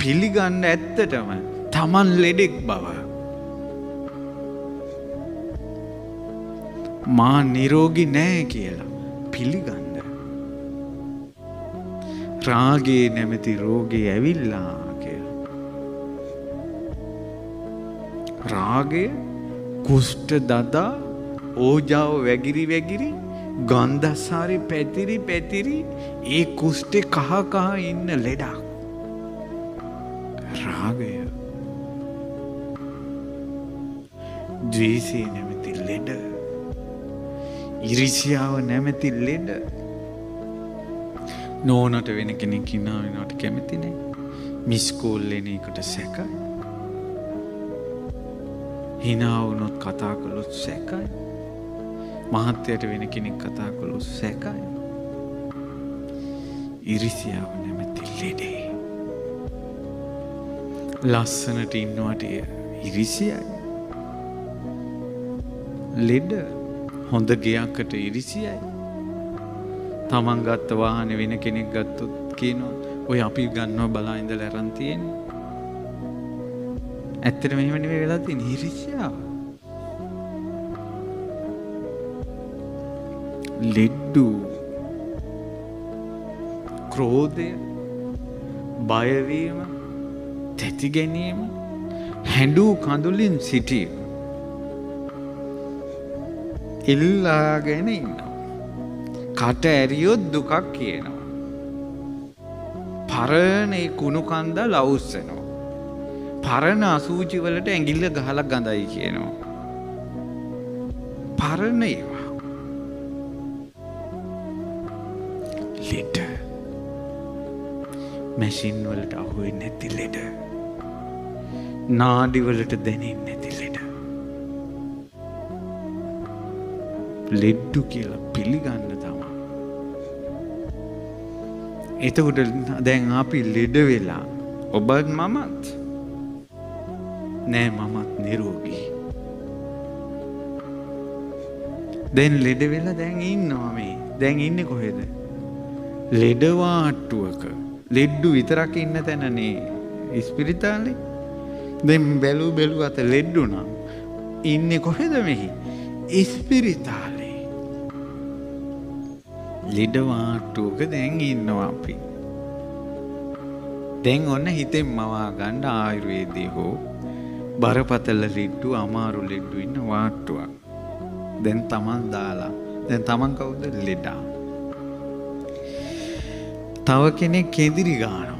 පිළිගන්න ඇත්තටම තමන් ලෙඩෙක් බව. මා නිරෝගී නෑ කියලා පිළිගන්න. රාගේ නැමැති රෝගේ ඇවිල්ලා කියලා. රාගය කුෂ්ඨ දදා ඕජාව වැගිරි ගන්ධසාරේ පැතිරි ඒ කුෂ්ඨේ කහ ඉන්න ලෙඩක්. රාගය. ද්වේෂය නැමැති ලෙඩ. ඉරිසියාව නැමැති ලෙඩ. නෝනට වෙන කෙනෙක් හිනා වෙනවට කැමති නෑ. මිස්කෝල් එන එකට සැකයි. හිනා වුණොත් කතා කළොත් සැකයි. මහත්තයට වෙන කෙනෙක් කතා කළොත් සැකයි. ඉරිසියාව නැමැති ලෙඩේ. ලස්සනට ඉන්නවට ඉරිසියයි. ලෙඩ. හොඳ ගෙයකට ඉරිසියයි. තමන් ගත්ත වාහනේ වෙන කෙනෙක් ගත්තොත් කියනවා ඔය අපි ගන්නවා බලා ඉඳලා අරන් තියෙන්නේ. ඇත්තටම එහෙම නෙවෙයි වෙලා තියෙන්නේ ඉරිසියාව. ලෙඩ්ඩු. ක්‍රෝධය, බයවීම, තැති ගැනීම, හැඬු කඳුලින් සිටීම. ඉල්ලාගෙන ඉන්නවා. කට ඇරියොත් දුකක් කියනවා. පරණ ඒ කුණු කන්දල් අවුස්සනවා. පරණ අසූචි වලට ඇඟිල්ල ගහලා ගඳයි කියනවා. පරණ ඒවා. ලෙඩ. මැෂින් වලට අහුවෙන්නේ නැති ලෙඩ. නාඩි වලට දැනෙන්නේ නැති ලෙඩ. ලෙඩ්ඩු කියලා පිළිගන්න තමයි. එතකොට දැන් අපි ලෙඩ වෙලා ඔබත් මමත් නෑ මමත් නිරෝගී. දැන් ලෙඩ වෙලා දැන් ඉන්නවා මේ. දැන් ඉන්නේ කොහෙද? ලෙඩ වාට්ටුවක. ලෙඩ්ඩු විතරක් ඉන්න තැනනේ ඉස්පිරිතාලේ. දැන් බැලු අත ලෙඩ්ඩු නම් ඉන්නේ කොහෙද මෙහි? ඉස්පිරිතාලේ. ලෙඩ වාට්ටුවක දැන් ඉන්නවා අපි. දැන් ඔන්න හිතෙන් මවා ගන්න ආයුර්වේදයේ හෝ බරපතල ලෙඩ්ඩු අමාරු ලෙඩ්ඩු ඉන්න වාට්ටුවක්. දැන් තමන් දාලා. දැන් තමන් කවුද? ලෙඩා. තව කෙනෙක් කෙඳිරි ගන්නවා.